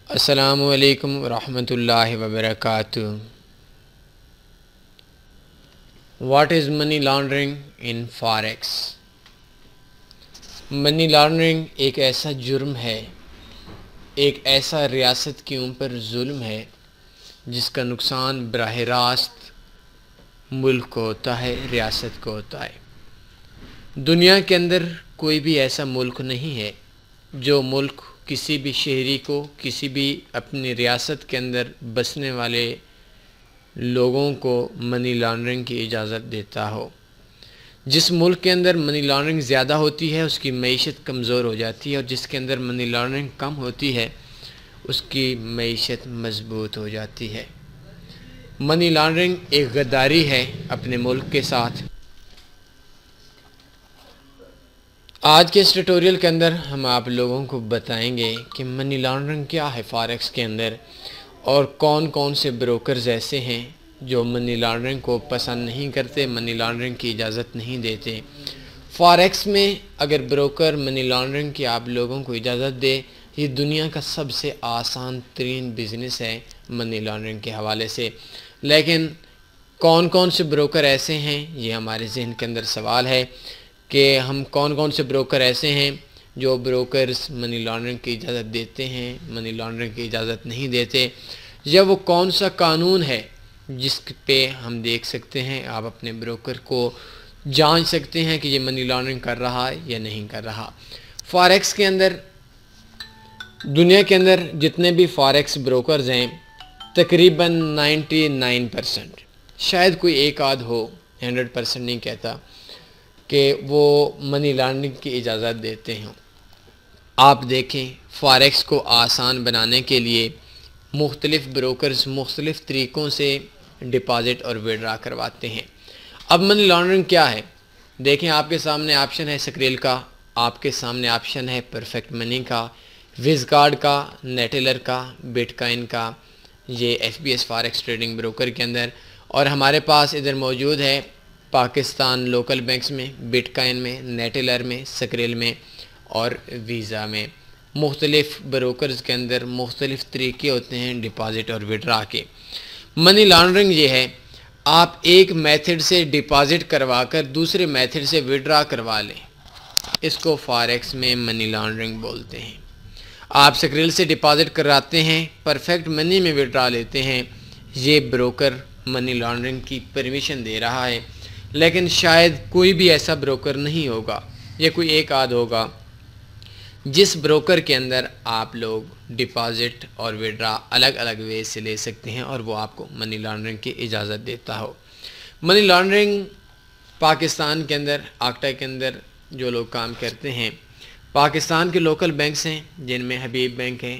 अस्सलामु अलैकुम रहमतुल्लाहि व बरकातुहू। What is money laundering in forex? Money laundering एक ऐसा जुर्म है, एक ऐसा रियासत के ऊपर जुल्म है जिसका नुकसान बराह रास्त मुल्क को होता है, रियासत को होता है। दुनिया के अंदर कोई भी ऐसा मुल्क नहीं है जो मुल्क किसी भी शहरी को, किसी भी अपनी रियासत के अंदर बसने वाले लोगों को मनी लॉन्ड्रिंग की इजाज़त देता हो। जिस मुल्क के अंदर मनी लॉन्ड्रिंग ज़्यादा होती है उसकी मईशत कमज़ोर हो जाती है, और जिसके अंदर मनी लॉन्ड्रिंग कम होती है उसकी मईशत मजबूत हो जाती है। मनी लॉन्ड्रिंग एक गद्दारी है अपने मुल्क के साथ। आज के इस ट्यूटोरियल के अंदर हम आप लोगों को बताएंगे कि मनी लॉन्ड्रिंग क्या है फॉरेक्स के अंदर, और कौन कौन से ब्रोकर्स ऐसे हैं जो मनी लॉन्ड्रिंग को पसंद नहीं करते, मनी लॉन्ड्रिंग की इजाज़त नहीं देते। फॉरेक्स में अगर ब्रोकर मनी लॉन्ड्रिंग की आप लोगों को इजाज़त दे, ये दुनिया का सबसे आसान तरीन बिज़नेस है मनी लॉन्ड्रिंग के हवाले से। लेकिन कौन कौन से ब्रोकर ऐसे हैं, ये हमारे जहन के अंदर सवाल है कि हम कौन कौन से ब्रोकर ऐसे हैं जो ब्रोकर्स मनी लॉन्ड्रिंग की इजाज़त देते हैं, मनी लॉन्ड्रिंग की इजाज़त नहीं देते, या वो कौन सा कानून है जिस पे हम देख सकते हैं, आप अपने ब्रोकर को जांच सकते हैं कि ये मनी लॉन्ड्रिंग कर रहा है या नहीं कर रहा। फॉरेक्स के अंदर, दुनिया के अंदर जितने भी फॉरेक्स ब्रोकर्स हैं तकरीबन 99%, शायद कोई एक आध हो, 100% नहीं कहता, कि वो मनी लॉन्ड्रिंग की इजाज़त देते हैं। आप देखें, फॉरेक्स को आसान बनाने के लिए मुख्तलिफ़ ब्रोकर्स मुख्तलिफ़ तरीक़ों से डिपॉज़िट और विड्रा करवाते हैं। अब मनी लॉन्ड्रिंग क्या है? देखें, आपके सामने ऑप्शन है स्क्रेल का, आपके सामने ऑप्शन है परफेक्ट मनी का, विज़गार्ड का, नेटेलर का, बिटकॉइन का, ये FBS फॉरेक्स ट्रेडिंग ब्रोकर के अंदर। और हमारे पास इधर मौजूद है पाकिस्तान लोकल बैंक्स में, बिटकॉइन में, नेटेलर में, स्क्रेल में और वीज़ा में। मुख्तलिफ़ ब्रोकर्स के अंदर मुख्तलिफ़ तरीक़े होते हैं डिपॉज़िट और विड्रा के। मनी लॉन्ड्रिंग ये है, आप एक मेथड से डिपॉज़िट करवा कर दूसरे मेथड से विड्रा करवा लें, इसको फॉरेक्स में मनी लॉन्ड्रिंग बोलते हैं। आप स्क्रेल से डिपॉज़िट कराते हैं, परफेक्ट मनी में विड्रा लेते हैं, ये ब्रोकर मनी लॉन्ड्रिंग की परमिशन दे रहा है। लेकिन शायद कोई भी ऐसा ब्रोकर नहीं होगा, ये कोई एक आध होगा जिस ब्रोकर के अंदर आप लोग डिपॉज़िट और विड्रा अलग अलग वे से ले सकते हैं और वो आपको मनी लॉन्ड्रिंग की इजाज़त देता हो। मनी लॉन्ड्रिंग पाकिस्तान के अंदर, आक्टा के अंदर जो लोग काम करते हैं, पाकिस्तान के लोकल बैंक्स हैं जिनमें हबीब बैंक है,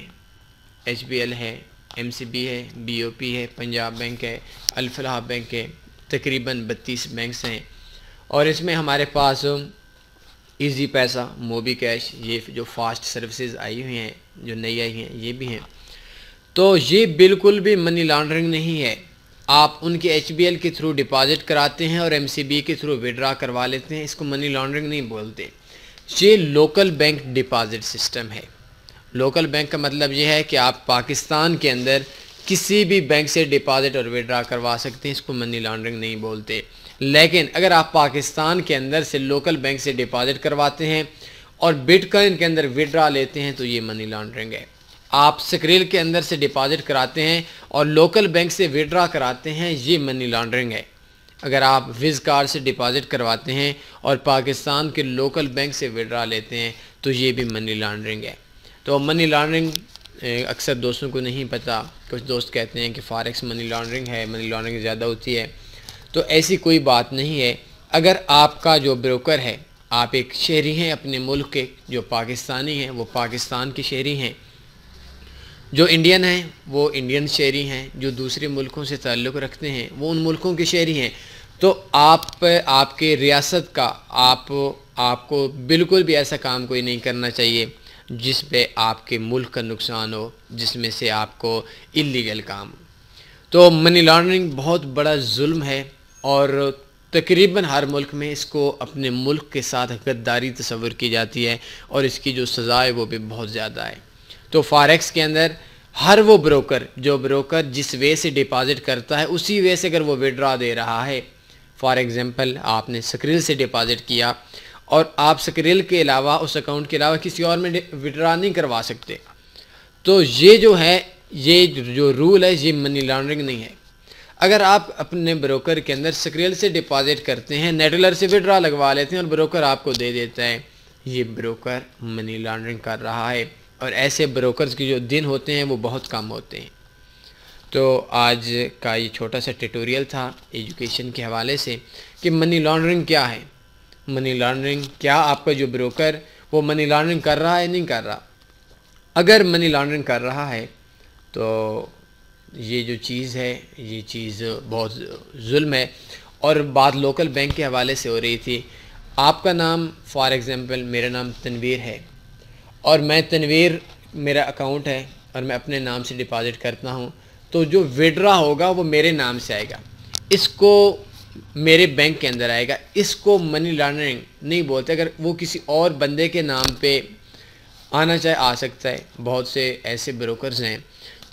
HBL है, MCB है, BOP है, पंजाब बैंक है, अल-फलाह बैंक है, तकरीबन 32 बैंक्स हैं। और इसमें हमारे पास इजी पैसा, मोबी कैश, ये जो फास्ट सर्विसेज आई हुई हैं, जो नई आई हैं, ये भी हैं। तो ये बिल्कुल भी मनी लॉन्ड्रिंग नहीं है। आप उनके HBL के थ्रू डिपॉज़िट कराते हैं और MCB के थ्रू विड्रा करवा लेते हैं, इसको मनी लॉन्ड्रिंग नहीं बोलते। ये लोकल बैंक डिपॉज़िट सिस्टम है। लोकल बैंक का मतलब ये है कि आप पाकिस्तान के अंदर किसी भी बैंक से डिपॉज़िट और विड्रा करवा सकते हैं, इसको मनी लॉन्ड्रिंग नहीं बोलते। लेकिन अगर आप पाकिस्तान के अंदर से लोकल बैंक से डिपॉज़िट करवाते हैं और बिटकॉइन के अंदर विड्रा लेते हैं तो ये मनी लॉन्ड्रिंग है। आप स्क्रेल के अंदर से डिपॉज़िट कराते हैं और लोकल बैंक से विड्रा कराते हैं, ये मनी लॉन्ड्रिंग है। अगर आप विज़गार्ड से डिपॉज़िट करवाते हैं और पाकिस्तान के लोकल बैंक से विड्रा लेते हैं तो ये भी मनी लॉन्ड्रिंग है। तो मनी लॉन्ड्रिंग अक्सर दोस्तों को नहीं पता, कुछ दोस्त कहते हैं कि फॉरेक्स मनी लॉन्ड्रिंग है, मनी लॉन्ड्रिंग ज़्यादा होती है, तो ऐसी कोई बात नहीं है। अगर आपका जो ब्रोकर है, आप एक शहरी हैं अपने मुल्क के, जो पाकिस्तानी हैं वो पाकिस्तान के शहरी हैं, जो इंडियन हैं वो इंडियन शहरी हैं, जो दूसरे मुल्कों से ताल्लुक़ रखते हैं वो उन मुल्कों के शहरी हैं, तो आपके रियासत का आपको बिल्कुल भी ऐसा काम कोई नहीं करना चाहिए जिस पे आपके मुल्क का नुकसान हो, जिसमें से आपको इल्लीगल काम हो। तो मनी लॉन्ड्रिंग बहुत बड़ा जुल्म है और तकरीबन हर मुल्क में इसको अपने मुल्क के साथ गद्दारी तस्वर की जाती है और इसकी जो सज़ा है वो भी बहुत ज़्यादा है। तो फॉरेक्स के अंदर हर वो ब्रोकर जिस वे से डिपॉजिट करता है उसी वे से अगर वो विड्रा दे रहा है, फॉर एग्जांपल आपने स्क्रिल से डिपॉजिट किया और आप स्क्रिल के अलावा उस अकाउंट के अलावा किसी और में विड्रा नहीं करवा सकते, तो ये जो है, ये जो रूल है, ये मनी लॉन्ड्रिंग नहीं है। अगर आप अपने ब्रोकर के अंदर स्क्रिल से डिपॉजिट करते हैं, नेटलर से विड्रा लगवा लेते हैं और ब्रोकर आपको दे देता है, ये ब्रोकर मनी लॉन्ड्रिंग कर रहा है। और ऐसे ब्रोकर्स के जो दिन होते हैं वो बहुत कम होते हैं। तो आज का ये छोटा सा ट्यूटोरियल था एजुकेशन के हवाले से कि मनी लॉन्ड्रिंग क्या है, मनी लॉन्ड्रिंग क्या, आपका जो ब्रोकर वो मनी लॉन्ड्रिंग कर रहा है नहीं कर रहा। अगर मनी लॉन्ड्रिंग कर रहा है तो ये जो चीज़ है, ये चीज़ बहुत जुल्म है। और बात लोकल बैंक के हवाले से हो रही थी। आपका नाम, फॉर एग्ज़ाम्पल मेरा नाम तनवीर है और मैं तनवीर, मेरा अकाउंट है और मैं अपने नाम से डिपॉजिट करता हूँ, तो जो विड्रा होगा वो मेरे नाम से आएगा, इसको मेरे बैंक के अंदर आएगा। इसको मनी लॉन्ड्रिंग नहीं बोलते। अगर वो किसी और बंदे के नाम पे आना चाहे आ सकता है। बहुत से ऐसे ब्रोकर्स हैं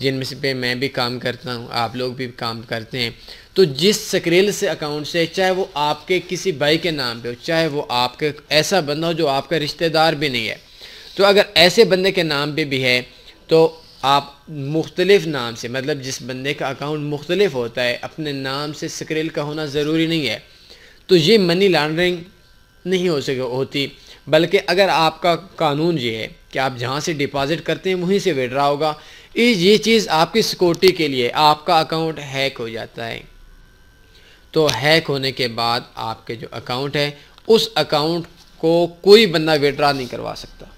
जिनमें से पे मैं भी काम करता हूँ, आप लोग भी काम करते हैं। तो जिस स्क्रिल से अकाउंट से, चाहे वो आपके किसी भाई के नाम पे हो, चाहे वो आपके ऐसा बंदा हो जो आपका रिश्तेदार भी नहीं है, तो अगर ऐसे बंदे के नाम पे भी है तो आप मुख्तलिफ नाम से, मतलब जिस बंदे का अकाउंट मुख्तलिफ होता है, अपने नाम से स्क्रिल का होना ज़रूरी नहीं है। तो ये मनी लॉन्ड्रिंग नहीं होती, बल्कि अगर आपका कानून ये है कि आप जहाँ से डिपॉजिट करते हैं वहीं से विड्रा होगा, ये चीज़ आपकी सिक्योरिटी के लिए। आपका अकाउंट हैक हो जाता है, तो हैक होने के बाद आपके जो अकाउंट है, उस अकाउंट को कोई बंदा विड्रा नहीं करवा सकता,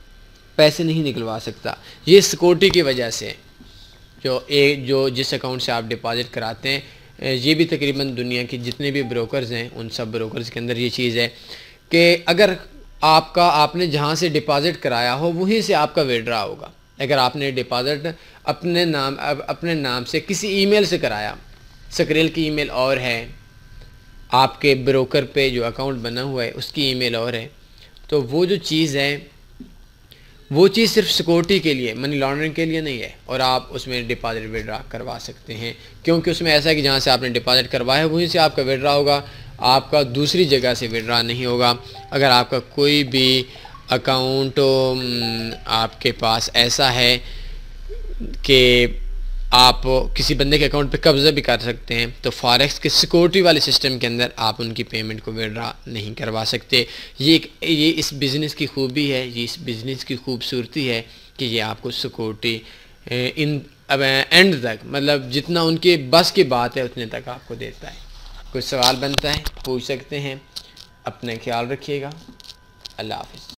पैसे नहीं निकलवा सकता। ये सिक्योरिटी की वजह से जो जिस अकाउंट से आप डिपॉजिट कराते हैं, ये भी तकरीबन दुनिया के जितने भी ब्रोकर्स हैं उन सब ब्रोकर्स के अंदर ये चीज़ है कि अगर आपने जहाँ से डिपॉजिट कराया हो वहीं से आपका विड्रा होगा। अगर आपने डिपॉजिट अपने नाम से किसी ईमेल से कराया, स्क्रिल की ईमेल और है, आपके ब्रोकर पे जो अकाउंट बना हुआ है उसकी ईमेल और है, तो वो जो चीज़ है वो चीज़ सिर्फ सिक्योरिटी के लिए, मनी लॉन्ड्रिंग के लिए नहीं है। और आप उसमें डिपॉजिट विड्रा करवा सकते हैं, क्योंकि उसमें ऐसा है कि जहाँ से आपने डिपॉजिट करवाया है वहीं से आपका विड्रा होगा, आपका दूसरी जगह से विड्रा नहीं होगा। अगर आपका कोई भी अकाउंट आपके पास ऐसा है कि आप किसी बंदे के अकाउंट पे कब्ज़ा भी कर सकते हैं, तो फॉरेक्स के सिक्योरिटी वाले सिस्टम के अंदर आप उनकी पेमेंट को विड्रा नहीं करवा सकते। ये इस बिज़नेस की खूबी है, ये इस बिज़नेस की खूबसूरती है कि ये आपको सिक्योरिटी इन एंड तक, मतलब जितना उनके बस की बात है उतने तक आपको देता है। कुछ सवाल बनता है पूछ सकते हैं। अपने ख्याल रखिएगा। अल्लाह हाफ़िज़।